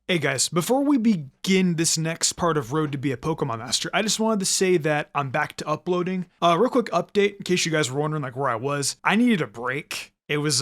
Hey guys, before we begin this next part of Road to be a Pokemon Master, I just wanted to say that I'm back to uploading. Real quick update, in case you guys were wondering like where I was. I needed a break. It was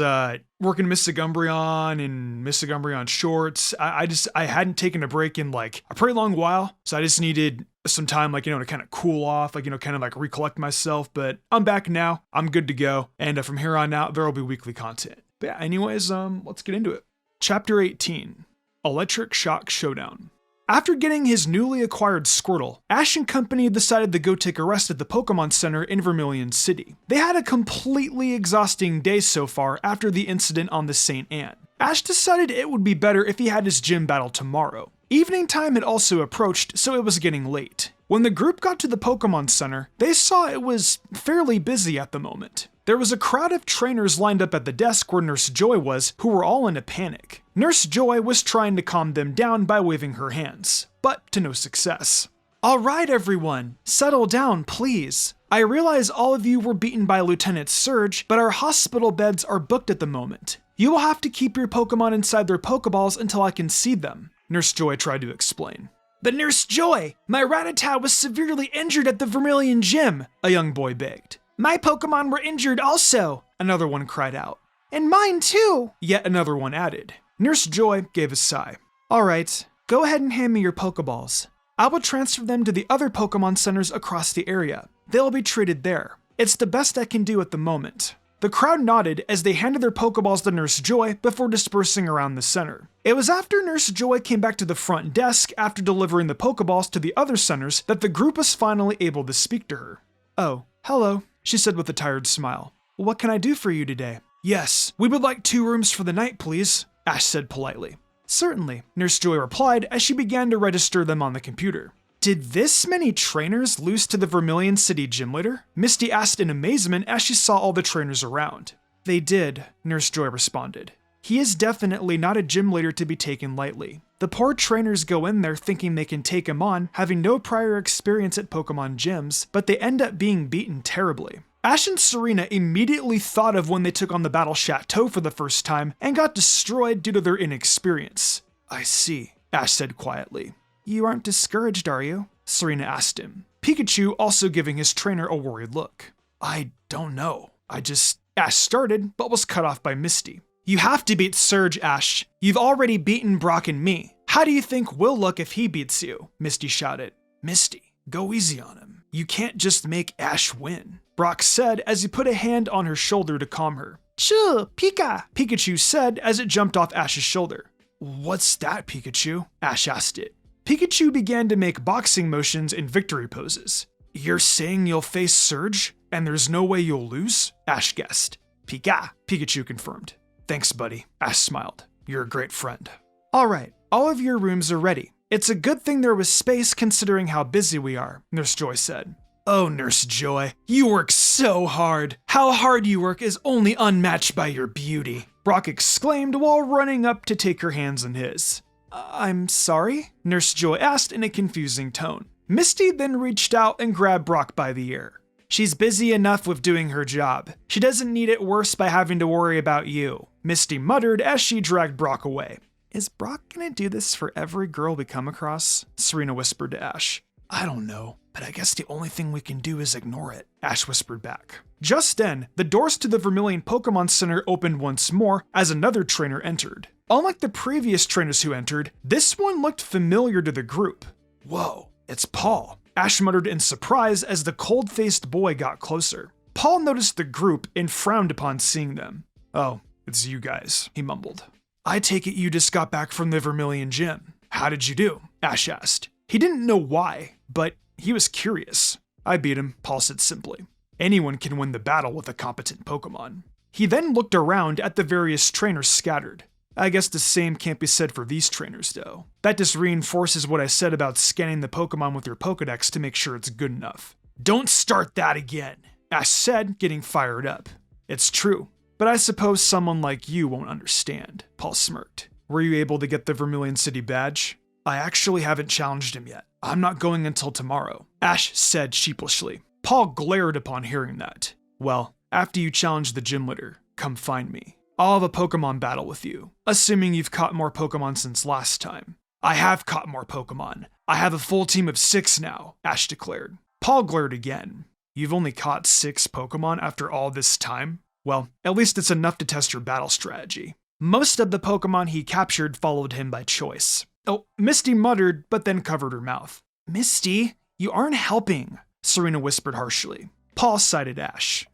working Mystic Umbreon and Mystic Umbreon shorts. I hadn't taken a break in like a pretty long while, so I just needed some time like, to kind of cool off, like, kind of like recollect myself, but I'm back now. I'm good to go, and from here on out, there will be weekly content. But yeah, anyways, let's get into it. Chapter 18. Electric Shock Showdown. After getting his newly acquired Squirtle, Ash and company decided to go take a rest at the Pokemon Center in Vermilion City. They had a completely exhausting day so far after the incident on the St. Anne. Ash decided it would be better if he had his gym battle tomorrow. Evening time had also approached, so it was getting late. When the group got to the Pokemon Center, they saw it was fairly busy at the moment. There was a crowd of trainers lined up at the desk where Nurse Joy was, who were all in a panic. Nurse Joy was trying to calm them down by waving her hands, but to no success. All right, everyone, settle down, please. I realize all of you were beaten by Lieutenant Surge, but our hospital beds are booked at the moment. You will have to keep your Pokemon inside their Pokeballs until I can see them, Nurse Joy tried to explain. But Nurse Joy, my Rattata was severely injured at the Vermilion gym, a young boy begged. My Pokemon were injured also, another one cried out. And mine too, yet another one added. Nurse Joy gave a sigh. All right, go ahead and hand me your Pokeballs. I will transfer them to the other Pokemon centers across the area. They'll be treated there. It's the best I can do at the moment. The crowd nodded as they handed their Pokeballs to Nurse Joy before dispersing around the center. It was after Nurse Joy came back to the front desk after delivering the Pokeballs to the other centers that the group was finally able to speak to her. Oh, hello, she said with a tired smile. What can I do for you today? Yes, we would like 2 rooms for the night, please, Ash said politely. Certainly, Nurse Joy replied as she began to register them on the computer. Did this many trainers lose to the Vermilion City gym leader? Misty asked in amazement as she saw all the trainers around. They did, Nurse Joy responded. He is definitely not a gym leader to be taken lightly. The poor trainers go in there thinking they can take him on, having no prior experience at Pokemon gyms, but they end up being beaten terribly. Ash and Serena immediately thought of when they took on the Battle Chateau for the first time and got destroyed due to their inexperience. I see, Ash said quietly. You aren't discouraged, are you? Serena asked him, Pikachu also giving his trainer a worried look. I don't know. Ash started, but was cut off by Misty. You have to beat Surge, Ash. You've already beaten Brock and me. How do you think we'll look if he beats you? Misty shouted. Misty, go easy on him. You can't just make Ash win, Brock said as he put a hand on her shoulder to calm her. Chill, Pika, Pikachu said as it jumped off Ash's shoulder. What's that, Pikachu? Ash asked it. Pikachu began to make boxing motions in victory poses. You're saying you'll face Surge, and there's no way you'll lose? Ash guessed. Pika, Pikachu confirmed. Thanks, buddy, Ash smiled. You're a great friend. All right, all of your rooms are ready. It's a good thing there was space considering how busy we are, Nurse Joy said. Oh, Nurse Joy, you work so hard. How hard you work is only unmatched by your beauty, Brock exclaimed while running up to take her hands in his. I'm sorry? Nurse Joy asked in a confusing tone. Misty then reached out and grabbed Brock by the ear. She's busy enough with doing her job. She doesn't need it worse by having to worry about you, Misty muttered as she dragged Brock away. Is Brock gonna do this for every girl we come across? Serena whispered to Ash. I don't know, but I guess the only thing we can do is ignore it, Ash whispered back. Just then, the doors to the Vermilion Pokemon Center opened once more as another trainer entered. Unlike the previous trainers who entered, this one looked familiar to the group. Whoa, it's Paul, Ash muttered in surprise as the cold-faced boy got closer. Paul noticed the group and frowned upon seeing them. Oh, it's you guys, he mumbled. I take it you just got back from the Vermilion gym. How did you do? Ash asked. He didn't know why, but he was curious. I beat him, Paul said simply. Anyone can win the battle with a competent Pokemon. He then looked around at the various trainers scattered. I guess the same can't be said for these trainers though. That just reinforces what I said about scanning the Pokemon with your Pokedex to make sure it's good enough. Don't start that again, Ash said, getting fired up. It's true, but I suppose someone like you won't understand, Paul smirked. Were you able to get the Vermilion City badge? I actually haven't challenged him yet. I'm not going until tomorrow, Ash said sheepishly. Paul glared upon hearing that. Well, after you challenge the gym leader, come find me. I'll have a Pokemon battle with you, assuming you've caught more Pokemon since last time. I have caught more Pokemon. I have a full team of 6 now, Ash declared. Paul glared again. You've only caught 6 Pokemon after all this time? Well, at least it's enough to test your battle strategy. Most of the Pokemon he captured followed him by choice. Oh, Misty muttered, but then covered her mouth. Misty, you aren't helping, Serena whispered harshly. Paul sighed at Ash.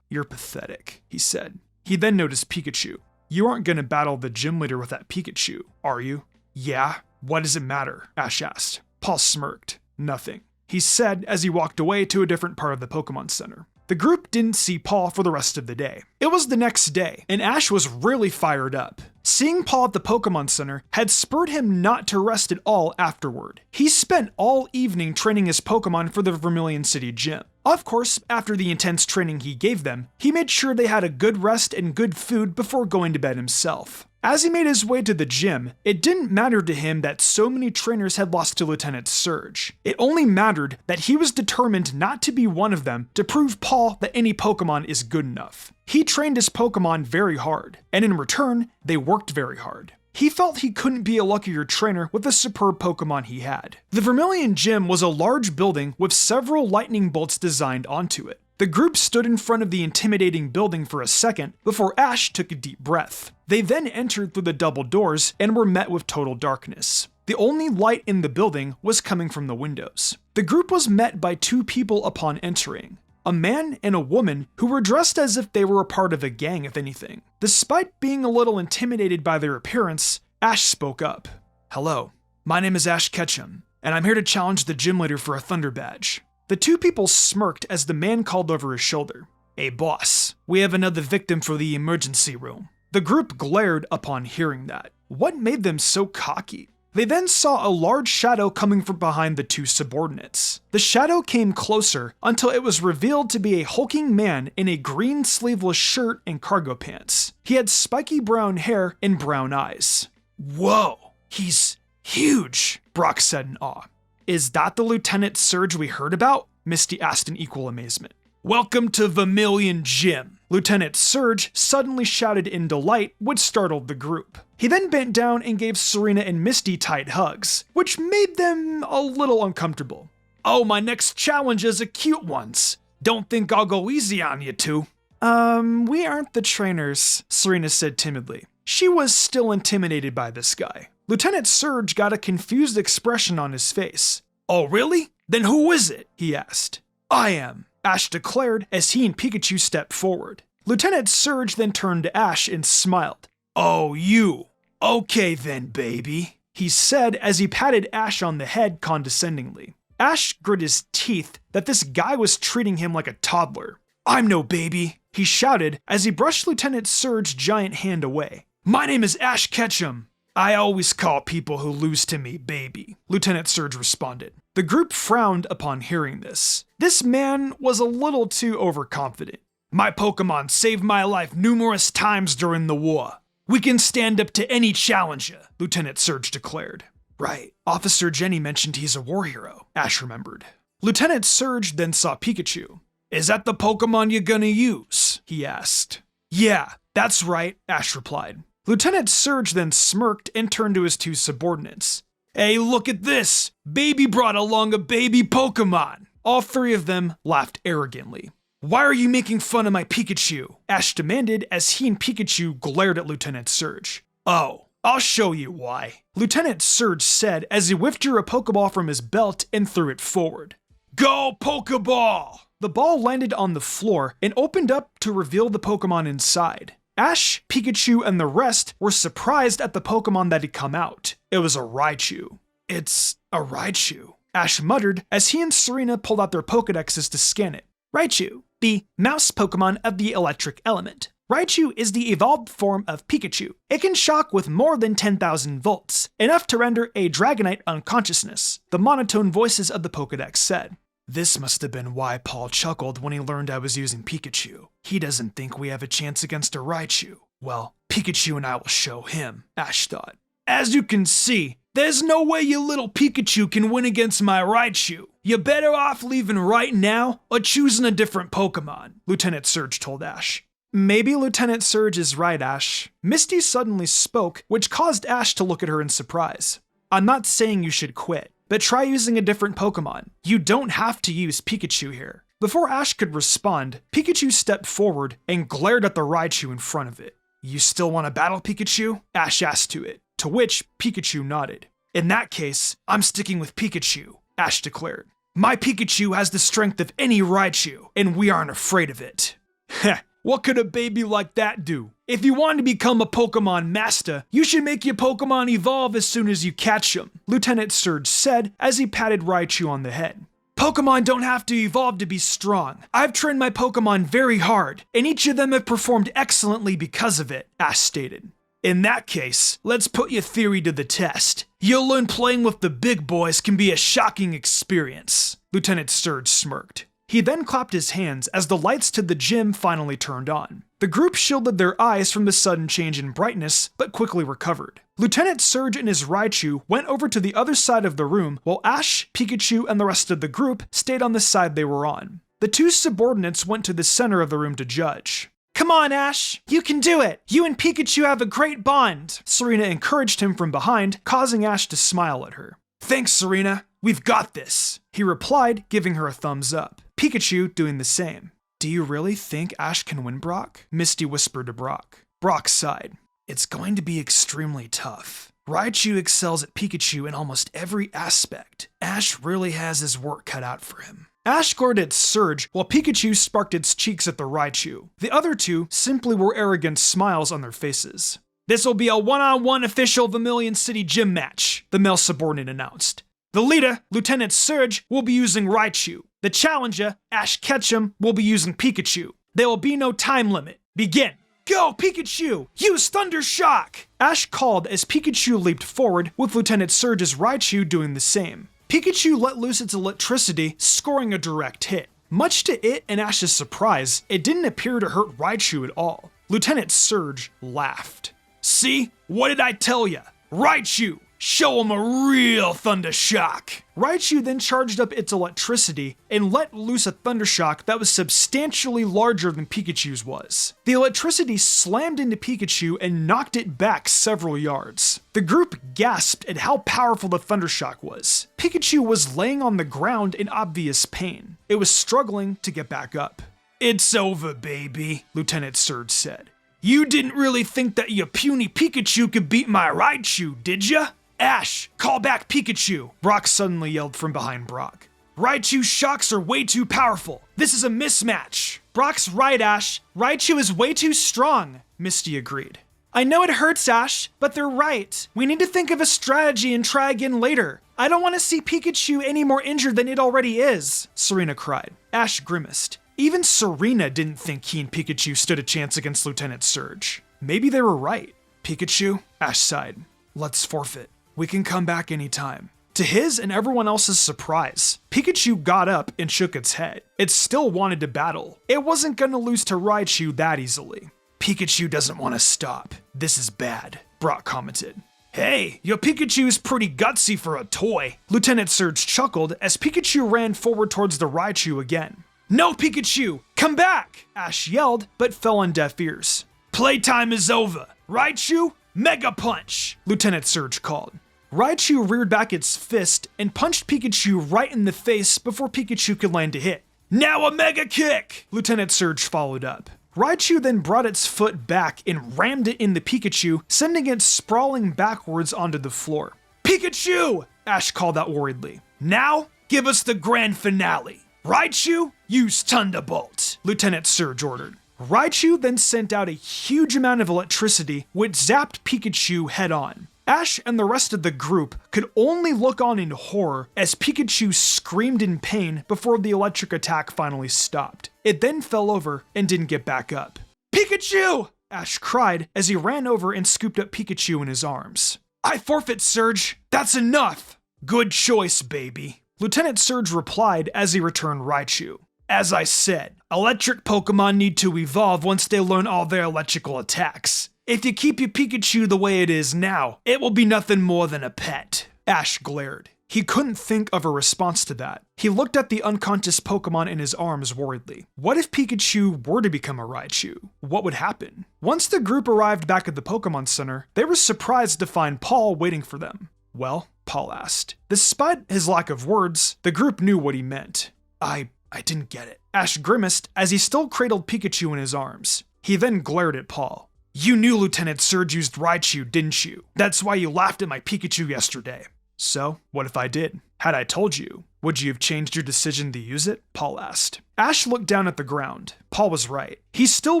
You're pathetic, he said. He then noticed Pikachu. You aren't gonna battle the gym leader with that Pikachu, are you? Yeah, what does it matter? Ash asked. Paul smirked. Nothing, he said as he walked away to a different part of the Pokemon Center. The group didn't see Paul for the rest of the day. It was the next day, and Ash was really fired up. Seeing Paul at the Pokemon Center had spurred him not to rest at all afterward. He spent all evening training his Pokemon for the Vermilion City gym. Of course, after the intense training he gave them, he made sure they had a good rest and good food before going to bed himself. As he made his way to the gym, it didn't matter to him that so many trainers had lost to Lieutenant Surge. It only mattered that he was determined not to be one of them to prove Paul that any Pokemon is good enough. He trained his Pokemon very hard, and in return, they worked very hard. He felt he couldn't be a luckier trainer with the superb Pokemon he had. The Vermilion Gym was a large building with several lightning bolts designed onto it. The group stood in front of the intimidating building for a second before Ash took a deep breath. They then entered through the double doors and were met with total darkness. The only light in the building was coming from the windows. The group was met by 2 people upon entering. A man and a woman who were dressed as if they were a part of a gang, if anything. Despite being a little intimidated by their appearance, Ash spoke up. Hello, my name is Ash Ketchum, and I'm here to challenge the gym leader for a Thunder Badge. The 2 people smirked as the man called over his shoulder. Hey boss, we have another victim for the emergency room. The group glared upon hearing that. What made them so cocky? They then saw a large shadow coming from behind the 2 subordinates. The shadow came closer until it was revealed to be a hulking man in a green sleeveless shirt and cargo pants. He had spiky brown hair and brown eyes. Whoa, he's huge, Brock said in awe. Is that the Lieutenant Surge we heard about? Misty asked in equal amazement. Welcome to Vermilion Gym, Lieutenant Surge suddenly shouted in delight, which startled the group. He then bent down and gave Serena and Misty tight hugs, which made them a little uncomfortable. Oh, my next challenge is a cute ones. Don't think I'll go easy on you two. We aren't the trainers, Serena said timidly. She was still intimidated by this guy. Lieutenant Surge got a confused expression on his face. Oh, really? Then who is it? He asked. I am, Ash declared as he and Pikachu stepped forward. Lieutenant Surge then turned to Ash and smiled. Oh, you. Okay then, baby, he said as he patted Ash on the head condescendingly. Ash grit his teeth that this guy was treating him like a toddler. I'm no baby, he shouted as he brushed Lieutenant Surge's giant hand away. My name is Ash Ketchum. I always call people who lose to me baby, Lieutenant Surge responded. The group frowned upon hearing this. This man was a little too overconfident. My Pokemon saved my life numerous times during the war. We can stand up to any challenger, Lieutenant Surge declared. Right, Officer Jenny mentioned he's a war hero, Ash remembered. Lieutenant Surge then saw Pikachu. Is that the Pokemon you're gonna use? He asked. Yeah, that's right, Ash replied. Lieutenant Surge then smirked and turned to his 2 subordinates. Hey, look at this! Baby brought along a baby Pokemon! All 3 of them laughed arrogantly. Why are you making fun of my Pikachu? Ash demanded as he and Pikachu glared at Lieutenant Surge. Oh, I'll show you why, Lieutenant Surge said as he withdrew a Pokeball from his belt and threw it forward. Go Pokeball! The ball landed on the floor and opened up to reveal the Pokemon inside. Ash, Pikachu, and the rest were surprised at the Pokemon that had come out. It was a Raichu. It's a Raichu, Ash muttered as he and Serena pulled out their Pokedexes to scan it. Raichu, the mouse Pokemon of the electric element. Raichu is the evolved form of Pikachu. It can shock with more than 10,000 volts, enough to render a Dragonite unconsciousness, the monotone voices of the Pokedex said. This must have been why Paul chuckled when he learned I was using Pikachu. He doesn't think we have a chance against a Raichu. Well, Pikachu and I will show him, Ash thought. As you can see, there's no way your little Pikachu can win against my Raichu. You're better off leaving right now or choosing a different Pokemon, Lieutenant Surge told Ash. Maybe Lieutenant Surge is right, Ash. Misty suddenly spoke, which caused Ash to look at her in surprise. I'm not saying you should quit, but try using a different Pokemon. You don't have to use Pikachu here. Before Ash could respond, Pikachu stepped forward and glared at the Raichu in front of it. You still want to battle, Pikachu? Ash asked to which Pikachu nodded. In that case, I'm sticking with Pikachu, Ash declared. My Pikachu has the strength of any Raichu, and we aren't afraid of it. Heh, what could a baby like that do? If you want to become a Pokemon master, you should make your Pokemon evolve as soon as you catch them, Lieutenant Surge said as he patted Raichu on the head. Pokemon don't have to evolve to be strong. I've trained my Pokemon very hard, and each of them have performed excellently because of it, Ash stated. In that case, let's put your theory to the test. You'll learn playing with the big boys can be a shocking experience, Lieutenant Surge smirked. He then clapped his hands as the lights to the gym finally turned on. The group shielded their eyes from the sudden change in brightness, but quickly recovered. Lieutenant Surge and his Raichu went over to the other side of the room, while Ash, Pikachu, and the rest of the group stayed on the side they were on. The two subordinates went to the center of the room to judge. Come on, Ash! You can do it! You and Pikachu have a great bond! Serena encouraged him from behind, causing Ash to smile at her. Thanks, Serena. We've got this, he replied, giving her a thumbs up. Pikachu doing the same. Do you really think Ash can win, Brock? Misty whispered to Brock. Brock sighed. It's going to be extremely tough. Raichu excels at Pikachu in almost every aspect. Ash really has his work cut out for him. Ash glared at Surge while Pikachu sparked its cheeks at the Raichu. The other two simply wore arrogant smiles on their faces. This will be a one-on-one official Vermilion City gym match, the male subordinate announced. The leader, Lieutenant Surge, will be using Raichu. The challenger, Ash Ketchum, will be using Pikachu. There will be no time limit. Begin. Go, Pikachu! Use Thunder Shock! Ash called as Pikachu leaped forward, with Lieutenant Surge's Raichu doing the same. Pikachu let loose its electricity, scoring a direct hit. Much to it and Ash's surprise, it didn't appear to hurt Raichu at all. Lieutenant Surge laughed. See? What did I tell ya? Raichu! Show him a real Thunder Shock! Raichu then charged up its electricity and let loose a Thunder Shock that was substantially larger than Pikachu's was. The electricity slammed into Pikachu and knocked it back several yards. The group gasped at how powerful the Thunder Shock was. Pikachu was laying on the ground in obvious pain. It was struggling to get back up. It's over, baby, Lieutenant Surge said. You didn't really think that your puny Pikachu could beat my Raichu, did ya? Ash, call back Pikachu! Brock suddenly yelled from behind Brock. Raichu's shocks are way too powerful. This is a mismatch. Brock's right, Ash. Raichu is way too strong, Misty agreed. I know it hurts, Ash, but they're right. We need to think of a strategy and try again later. I don't want to see Pikachu any more injured than it already is, Serena cried. Ash grimaced. Even Serena didn't think he and Pikachu stood a chance against Lieutenant Surge. Maybe they were right. Pikachu, Ash sighed. Let's forfeit. We can come back anytime. To his and everyone else's surprise, Pikachu got up and shook its head. It still wanted to battle. It wasn't gonna lose to Raichu that easily. Pikachu doesn't want to stop. This is bad, Brock commented. Hey, your Pikachu's pretty gutsy for a toy. Lieutenant Surge chuckled as Pikachu ran forward towards the Raichu again. No, Pikachu! Come back! Ash yelled, but fell on deaf ears. Playtime is over. Raichu, Mega Punch! Lieutenant Surge called. Raichu reared back its fist and punched Pikachu right in the face before Pikachu could land a hit. Now a Mega Kick! Lieutenant Surge followed up. Raichu then brought its foot back and rammed it into Pikachu, sending it sprawling backwards onto the floor. Pikachu! Ash called out worriedly. Now, give us the grand finale. Raichu, use Thunderbolt, Lieutenant Surge ordered. Raichu then sent out a huge amount of electricity, which zapped Pikachu head on. Ash and the rest of the group could only look on in horror as Pikachu screamed in pain before the electric attack finally stopped. It then fell over and didn't get back up. Pikachu! Ash cried as he ran over and scooped up Pikachu in his arms. I forfeit, Surge. That's enough. Good choice, baby. Lieutenant Surge replied as he returned Raichu. As I said, electric Pokemon need to evolve once they learn all their electrical attacks. If you keep your Pikachu the way it is now, it will be nothing more than a pet. Ash glared. He couldn't think of a response to that. He looked at the unconscious Pokemon in his arms worriedly. What if Pikachu were to become a Raichu? What would happen? Once the group arrived back at the Pokemon Center, they were surprised to find Paul waiting for them. Well, Paul asked. Despite his lack of words, the group knew what he meant. I didn't get it. Ash grimaced as he still cradled Pikachu in his arms. He then glared at Paul. You knew Lieutenant Surge used Raichu, didn't you? That's why you laughed at my Pikachu yesterday. So, what if I did? Had I told you, would you have changed your decision to use it? Paul asked. Ash looked down at the ground. Paul was right. He still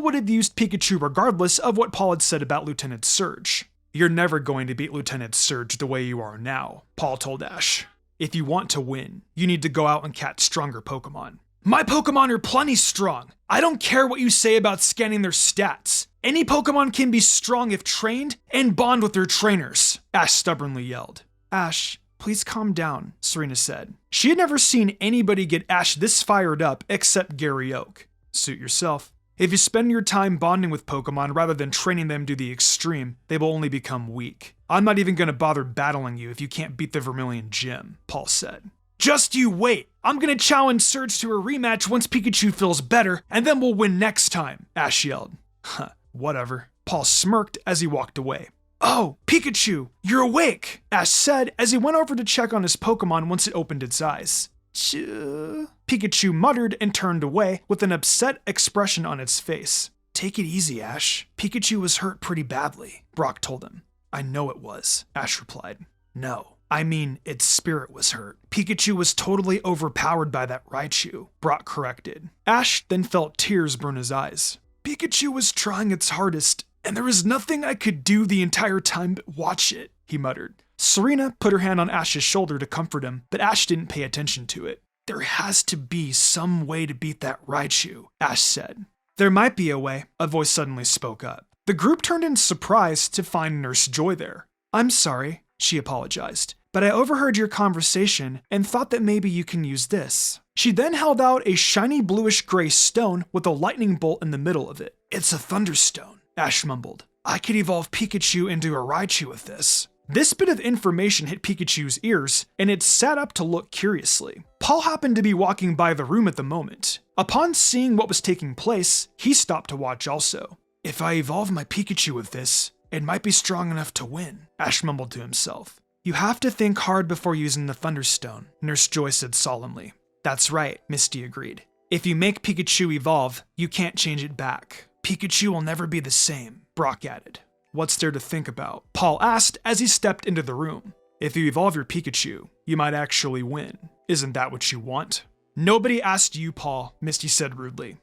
would have used Pikachu regardless of what Paul had said about Lieutenant Surge. You're never going to beat Lieutenant Surge the way you are now, Paul told Ash. If you want to win, you need to go out and catch stronger Pokemon. My Pokemon are plenty strong. I don't care what you say about scanning their stats. Any Pokemon can be strong if trained and bond with their trainers, Ash stubbornly yelled. Ash, please calm down, Serena said. She had never seen anybody get Ash this fired up except Gary Oak. Suit yourself. If you spend your time bonding with Pokemon rather than training them to the extreme, they will only become weak. I'm not even going to bother battling you if you can't beat the Vermilion gym, Paul said. Just you wait! I'm gonna challenge Surge to a rematch once Pikachu feels better, and then we'll win next time, Ash yelled. Huh, whatever. Paul smirked as he walked away. Oh, Pikachu, you're awake, Ash said as he went over to check on his Pokemon once it opened its eyes. Pikachu muttered and turned away with an upset expression on its face. Take it easy, Ash. Pikachu was hurt pretty badly, Brock told him. I know it was, Ash replied. No. I mean, its spirit was hurt. Pikachu was totally overpowered by that Raichu, Brock corrected. Ash then felt tears burn his eyes. Pikachu was trying its hardest, and there was nothing I could do the entire time but watch it, he muttered. Serena put her hand on Ash's shoulder to comfort him, but Ash didn't pay attention to it. There has to be some way to beat that Raichu, Ash said. There might be a way, a voice suddenly spoke up. The group turned in surprise to find Nurse Joy there. I'm sorry, she apologized. But I overheard your conversation and thought that maybe you can use this. She then held out a shiny bluish-gray stone with a lightning bolt in the middle of it. It's a Thunderstone, Ash mumbled. I could evolve Pikachu into a Raichu with this. This bit of information hit Pikachu's ears, and it sat up to look curiously. Paul happened to be walking by the room at the moment. Upon seeing what was taking place, he stopped to watch also. If I evolve my Pikachu with this, it might be strong enough to win, Ash mumbled to himself. You have to think hard before using the Thunderstone, Nurse Joy said solemnly. That's right, Misty agreed. If you make Pikachu evolve, you can't change it back. Pikachu will never be the same, Brock added. What's there to think about? Paul asked as he stepped into the room. If you evolve your Pikachu, you might actually win. Isn't that what you want? Nobody asked you, Paul, Misty said rudely.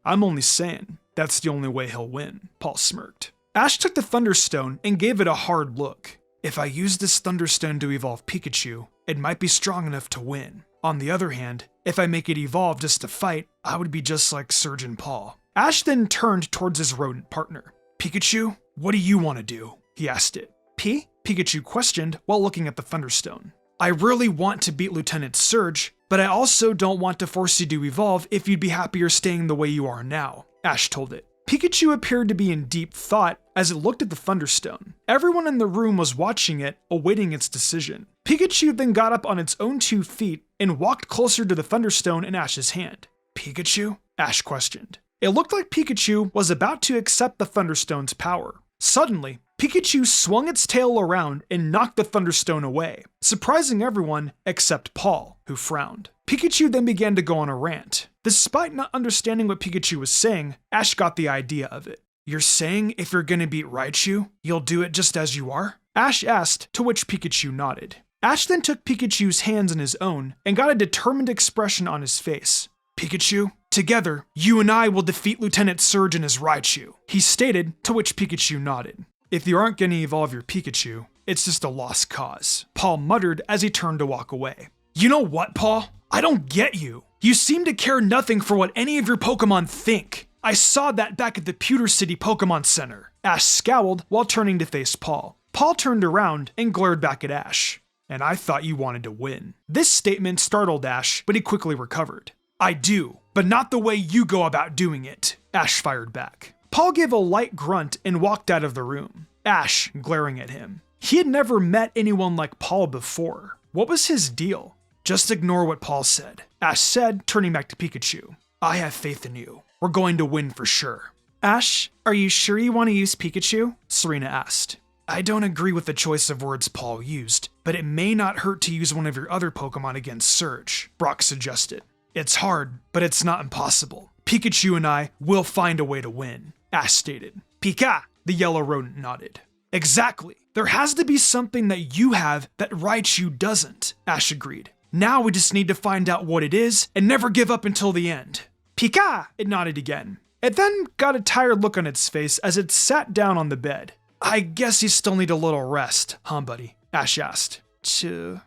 I'm only saying, that's the only way he'll win, Paul smirked. Ash took the Thunderstone and gave it a hard look. If I use this Thunderstone to evolve Pikachu, it might be strong enough to win. On the other hand, if I make it evolve just to fight, I would be just like Surge and Paul. Ash then turned towards his rodent partner. Pikachu, what do you want to do? He asked it. Pikachu questioned while looking at the Thunderstone. I really want to beat Lieutenant Surge, but I also don't want to force you to evolve if you'd be happier staying the way you are now, Ash told it. Pikachu appeared to be in deep thought as it looked at the Thunderstone. Everyone in the room was watching it, awaiting its decision. Pikachu then got up on its own 2 feet and walked closer to the Thunderstone in Ash's hand. Pikachu? Ash questioned. It looked like Pikachu was about to accept the Thunderstone's power. Suddenly, Pikachu swung its tail around and knocked the Thunderstone away, surprising everyone except Paul, who frowned. Pikachu then began to go on a rant. Despite not understanding what Pikachu was saying, Ash got the idea of it. You're saying if you're gonna beat Raichu, you'll do it just as you are? Ash asked, to which Pikachu nodded. Ash then took Pikachu's hands in his own and got a determined expression on his face. Pikachu, together, you and I will defeat Lieutenant Surge and his Raichu, he stated, to which Pikachu nodded. If you aren't gonna evolve your Pikachu, it's just a lost cause, Paul muttered as he turned to walk away. You know what, Paul? I don't get you. You seem to care nothing for what any of your Pokemon think. I saw that back at the Pewter City Pokemon Center. Ash scowled while turning to face Paul. Paul turned around and glared back at Ash. And I thought you wanted to win. This statement startled Ash, but he quickly recovered. I do, but not the way you go about doing it, Ash fired back. Paul gave a light grunt and walked out of the room, Ash glaring at him. He had never met anyone like Paul before. What was his deal? Just ignore what Paul said, Ash said, turning back to Pikachu. I have faith in you. We're going to win for sure. Ash, are you sure you want to use Pikachu? Serena asked. I don't agree with the choice of words Paul used. but it may not hurt to use one of your other Pokemon against Surge, Brock suggested. It's hard, but it's not impossible. Pikachu and I will find a way to win, Ash stated. Pika, the yellow rodent nodded. Exactly. There has to be something that you have that Raichu doesn't, Ash agreed. Now we just need to find out what it is and never give up until the end. Pika, it nodded again. It then got a tired look on its face as it sat down on the bed. I guess you still need a little rest, huh, buddy? Ash asked.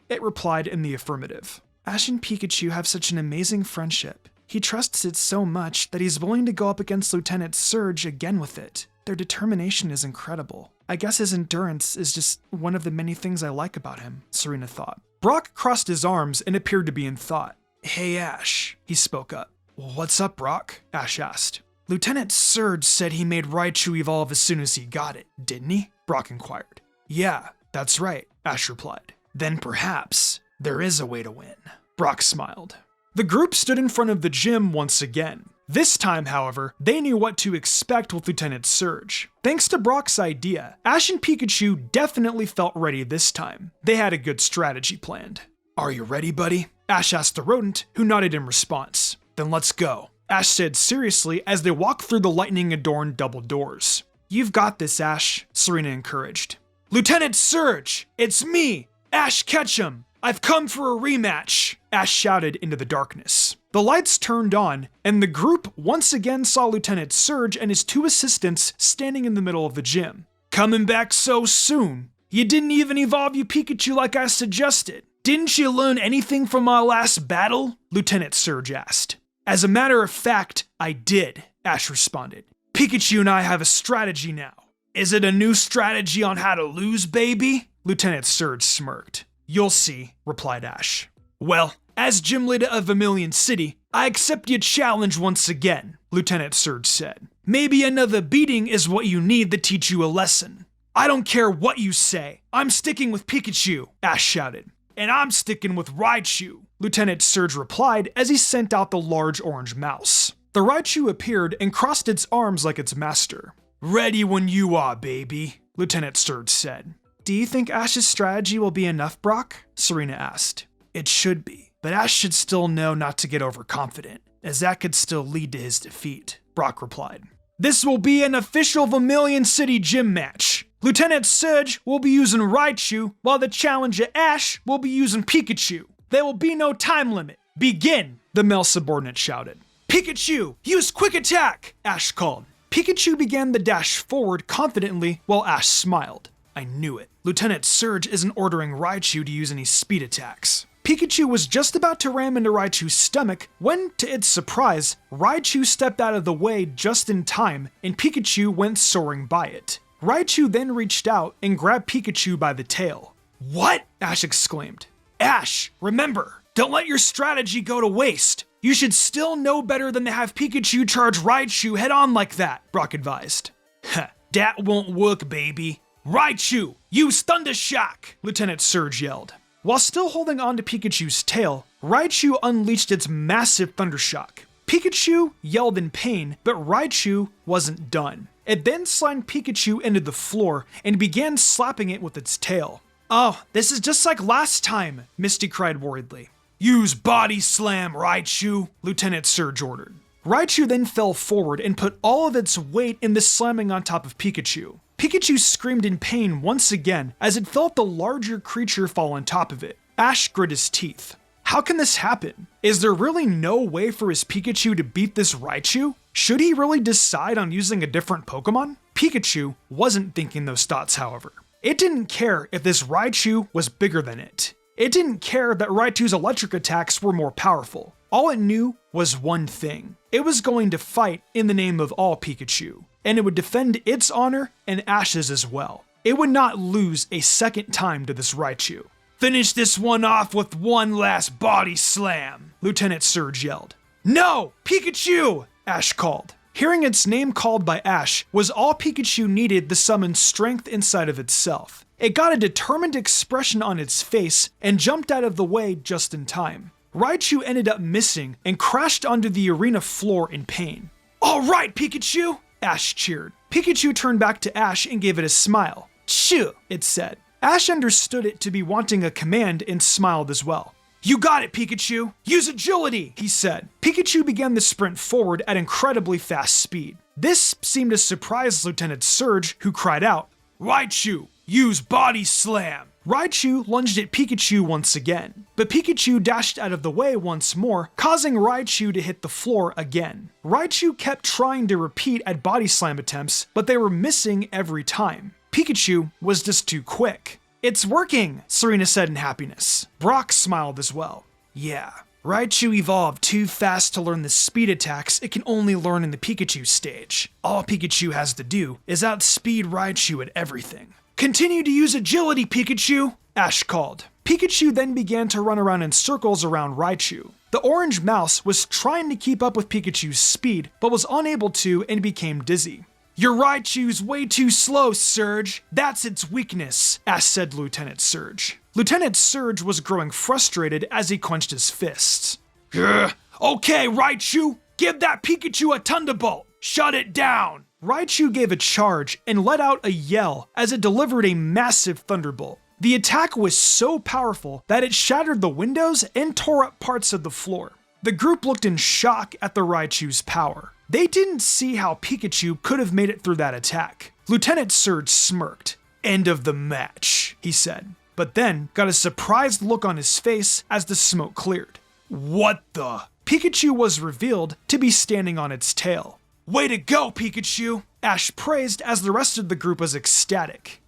It replied in the affirmative. Ash and Pikachu have such an amazing friendship. He trusts it so much that he's willing to go up against Lieutenant Surge again with it. Their determination is incredible. I guess his endurance is just one of the many things I like about him, Serena thought. Brock crossed his arms and appeared to be in thought. Hey Ash, he spoke up. What's up, Brock? Ash asked. Lieutenant Surge said he made Raichu evolve as soon as he got it, didn't he? Brock inquired. Yeah, that's right, Ash replied. Then perhaps there is a way to win. Brock smiled. The group stood in front of the gym once again. This time, however, they knew what to expect with Lieutenant Surge. Thanks to Brock's idea, Ash and Pikachu definitely felt ready this time. They had a good strategy planned. Are you ready, buddy? Ash asked the rodent, who nodded in response. Then let's go, Ash said seriously as they walked through the lightning-adorned double doors. You've got this, Ash, Serena encouraged. Lieutenant Surge, it's me, Ash Ketchum. I've come for a rematch, Ash shouted into the darkness. The lights turned on, and the group once again saw Lieutenant Surge and his two assistants standing in the middle of the gym. Coming back so soon? You didn't even evolve your Pikachu like I suggested. Didn't you learn anything from our last battle? Lieutenant Surge asked. As a matter of fact, I did, Ash responded. Pikachu and I have a strategy now. Is it a new strategy on how to lose, baby? Lieutenant Surge smirked. You'll see, replied Ash. Well, as gym leader of Vermilion City, I accept your challenge once again, Lieutenant Surge said. Maybe another beating is what you need to teach you a lesson. I don't care what you say. I'm sticking with Pikachu, Ash shouted. And I'm sticking with Raichu, Lieutenant Surge replied as he sent out the large orange mouse. The Raichu appeared and crossed its arms like its master. Ready when you are, baby, Lieutenant Surge said. Do you think Ash's strategy will be enough, Brock? Serena asked. It should be, but Ash should still know not to get overconfident, as that could still lead to his defeat, Brock replied. This will be an official Vermilion City gym match. Lieutenant Surge will be using Raichu, while the challenger Ash will be using Pikachu. There will be no time limit. Begin, the male subordinate shouted. Pikachu, use quick attack, Ash called. Pikachu began the dash forward confidently while Ash smiled. I knew it. Lieutenant Surge isn't ordering Raichu to use any speed attacks. Pikachu was just about to ram into Raichu's stomach when, to its surprise, Raichu stepped out of the way just in time and Pikachu went soaring by it. Raichu then reached out and grabbed Pikachu by the tail. What? Ash exclaimed. Ash, remember, don't let your strategy go to waste. You should still know better than to have Pikachu charge Raichu head on like that, Brock advised. Heh, that won't work, baby. Raichu, use Thunder Shock, Lieutenant Surge yelled. While still holding on to Pikachu's tail, Raichu unleashed its massive Thunder Shock. Pikachu yelled in pain, but Raichu wasn't done. It then slammed Pikachu into the floor and began slapping it with its tail. Oh, this is just like last time, Misty cried worriedly. Use Body Slam, Raichu, Lieutenant Surge ordered. Raichu then fell forward and put all of its weight in the slamming on top of Pikachu. Pikachu screamed in pain once again as it felt the larger creature fall on top of it. Ash grit his teeth. How can this happen? Is there really no way for his Pikachu to beat this Raichu? Should he really decide on using a different Pokemon? Pikachu wasn't thinking those thoughts, however. It didn't care if this Raichu was bigger than it. It didn't care that Raichu's electric attacks were more powerful. All it knew was one thing. It was going to fight in the name of all Pikachu, and it would defend its honor and Ash's as well. It would not lose a second time to this Raichu. Finish this one off with one last Body Slam, Lieutenant Surge yelled. No, Pikachu, Ash called. Hearing its name called by Ash was all Pikachu needed to summon strength inside of itself. It got a determined expression on its face and jumped out of the way just in time. Raichu ended up missing and crashed onto the arena floor in pain. All right, Pikachu, Ash cheered. Pikachu turned back to Ash and gave it a smile. Shoo, it said. Ash understood it to be wanting a command and smiled as well. "You got it, Pikachu! Use agility!" he said. Pikachu began the sprint forward at incredibly fast speed. This seemed to surprise Lieutenant Surge, who cried out, "Raichu, use Body Slam!" Raichu lunged at Pikachu once again, but Pikachu dashed out of the way once more, causing Raichu to hit the floor again. Raichu kept trying to repeat at Body Slam attempts, but they were missing every time. Pikachu was just too quick. "It's working," Serena said in happiness. Brock smiled as well. "Yeah, Raichu evolved too fast to learn the speed attacks it can only learn in the Pikachu stage. All Pikachu has to do is outspeed Raichu at everything." "Continue to use agility, Pikachu," Ash called. Pikachu then began to run around in circles around Raichu. The orange mouse was trying to keep up with Pikachu's speed, but was unable to and became dizzy. "Your Raichu's way too slow, Surge. That's its weakness," Ash said to Lieutenant Surge. Lieutenant Surge was growing frustrated as he clenched his fists. "Okay, Raichu, give that Pikachu a Thunderbolt. Shut it down." Raichu gave a charge and let out a yell as it delivered a massive thunderbolt. The attack was so powerful that it shattered the windows and tore up parts of the floor. The group looked in shock at the Raichu's power. They didn't see how Pikachu could have made it through that attack. Lieutenant Surge smirked. "End of the match," he said, but then got a surprised look on his face as the smoke cleared. "What the?" Pikachu was revealed to be standing on its tail. "Way to go, Pikachu!" Ash praised as the rest of the group was ecstatic.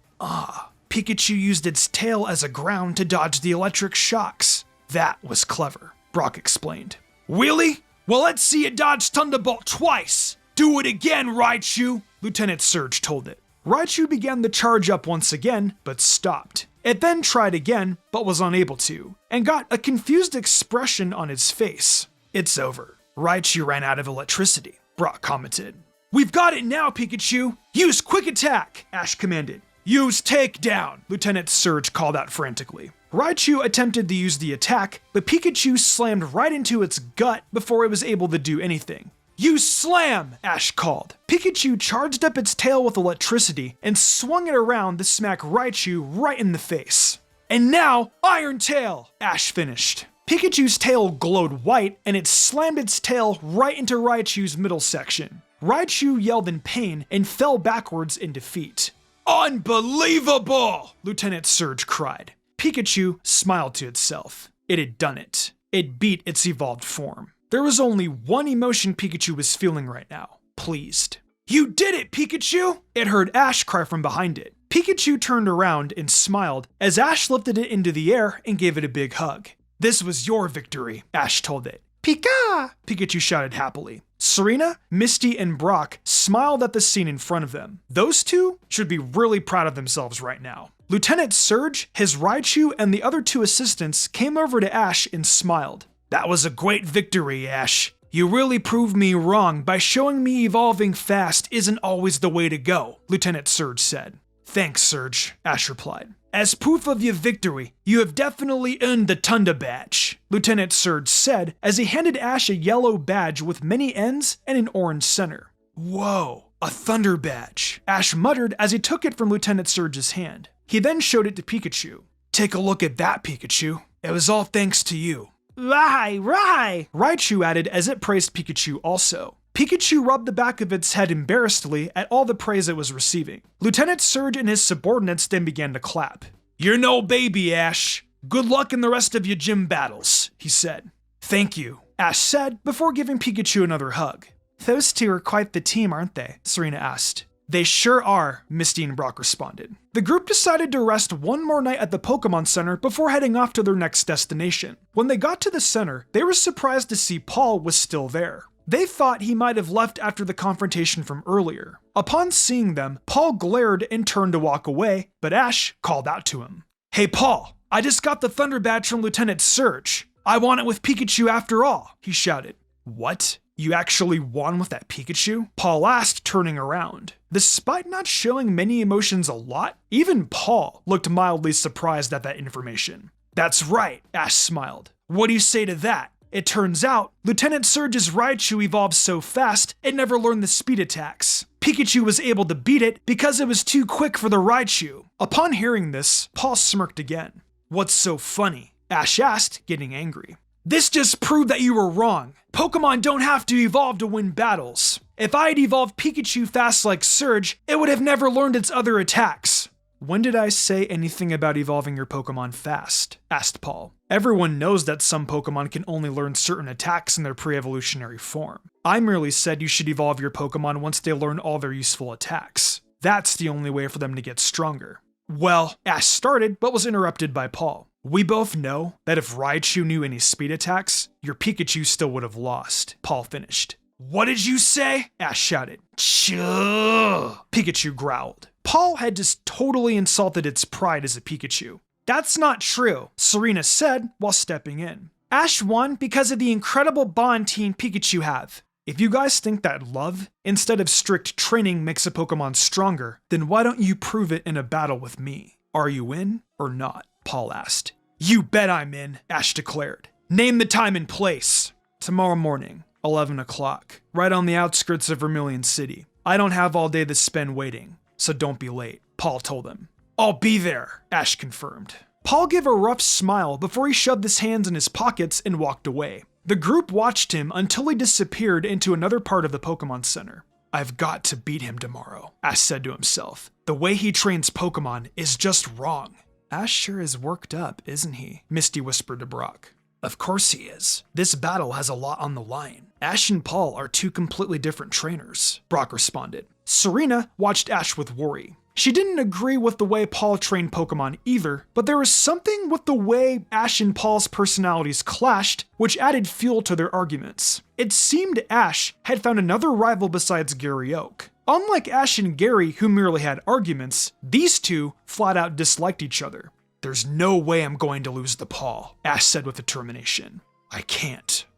Pikachu used its tail as a ground to dodge the electric shocks. "That was clever," Brock explained. "Really? Well, let's see it dodge Thunderbolt twice! Do it again, Raichu!" Lieutenant Surge told it. Raichu began the charge up once again, but stopped. It then tried again, but was unable to, and got a confused expression on its face. "It's over. Raichu ran out of electricity," Brock commented. "We've got it now, Pikachu! Use Quick Attack!" Ash commanded. "Use Takedown!" Lieutenant Surge called out frantically. Raichu attempted to use the attack, but Pikachu slammed right into its gut before it was able to do anything. "Use Slam!" Ash called. Pikachu charged up its tail with electricity and swung it around to smack Raichu right in the face. "And now, Iron Tail!" Ash finished. Pikachu's tail glowed white, and it slammed its tail right into Raichu's middle section. Raichu yelled in pain and fell backwards in defeat. "Unbelievable!" Lieutenant Surge cried. Pikachu smiled to itself. It had done it. It beat its evolved form. There was only one emotion Pikachu was feeling right now. Pleased. "You did it, Pikachu!" It heard Ash cry from behind it. Pikachu turned around and smiled as Ash lifted it into the air and gave it a big hug. "This was your victory," Ash told it. "Pika!" Pikachu shouted happily. Serena, Misty, and Brock smiled at the scene in front of them. Those two should be really proud of themselves right now. Lieutenant Surge, his Raichu, and the other two assistants came over to Ash and smiled. "That was a great victory, Ash. You really proved me wrong by showing me evolving fast isn't always the way to go," Lieutenant Surge said. "Thanks, Surge," Ash replied. "As proof of your victory, you have definitely earned the Thunder Badge," Lieutenant Surge said as he handed Ash a yellow badge with many ends and an orange center. "Whoa, a Thunder Badge," Ash muttered as he took it from Lieutenant Surge's hand. He then showed it to Pikachu. "Take a look at that, Pikachu. It was all thanks to you." "Right, Raichu added as it praised Pikachu also. Pikachu rubbed the back of its head embarrassedly at all the praise it was receiving. Lieutenant Surge and his subordinates then began to clap. "You're no baby, Ash. Good luck in the rest of your gym battles," he said. "Thank you," Ash said before giving Pikachu another hug. "Those two are quite the team, aren't they?" Serena asked. "They sure are," Misty and Brock responded. The group decided to rest one more night at the Pokemon Center before heading off to their next destination. When they got to the center, they were surprised to see Paul was still there. They thought he might have left after the confrontation from earlier. Upon seeing them, Paul glared and turned to walk away, but Ash called out to him. "Hey Paul, I just got the Thunder Badge from Lieutenant Surge. I won it with Pikachu after all," he shouted. "What? You actually won with that Pikachu?" Paul asked, turning around. Despite not showing many emotions a lot, even Paul looked mildly surprised at that information. "That's right," Ash smiled. "What do you say to that? It turns out, Lieutenant Surge's Raichu evolved so fast, it never learned the speed attacks. Pikachu was able to beat it because it was too quick for the Raichu. Upon hearing this, Paul smirked again. What's so funny? Ash asked, getting angry. This just proved that you were wrong. Pokemon don't have to evolve to win battles. If I had evolved Pikachu fast like Surge, it would have never learned its other attacks. When did I say anything about evolving your Pokemon fast? Asked Paul. Everyone knows that some Pokemon can only learn certain attacks in their pre-evolutionary form. I merely said you should evolve your Pokemon once they learn all their useful attacks. That's the only way for them to get stronger. Well, Ash started, but was interrupted by Paul. We both know that if Raichu knew any speed attacks, your Pikachu still would have lost, Paul finished. What did you say? Ash shouted. Chuh! Pikachu growled. Paul had just totally insulted its pride as a Pikachu. That's not true, Serena said while stepping in. Ash won because of the incredible bond Team Pikachu have. If you guys think that love, instead of strict training, makes a Pokemon stronger, then why don't you prove it in a battle with me? Are you in or not? Paul asked. You bet I'm in, Ash declared. Name the time and place. Tomorrow morning, 11 o'clock, right on the outskirts of Vermilion City. I don't have all day to spend waiting, so don't be late, Paul told him. I'll be there, Ash confirmed. Paul gave a rough smile before he shoved his hands in his pockets and walked away. The group watched him until he disappeared into another part of the Pokemon Center. I've got to beat him tomorrow, Ash said to himself. The way he trains Pokemon is just wrong. Ash sure is worked up, isn't he? Misty whispered to Brock. Of course he is. This battle has a lot on the line. Ash and Paul are two completely different trainers, Brock responded. Serena watched Ash with worry. She didn't agree with the way Paul trained Pokemon either, but there was something with the way Ash and Paul's personalities clashed, which added fuel to their arguments. It seemed Ash had found another rival besides Gary Oak. Unlike Ash and Gary, who merely had arguments, these two flat out disliked each other. There's no way I'm going to lose to Paul, Ash said with determination. I can't.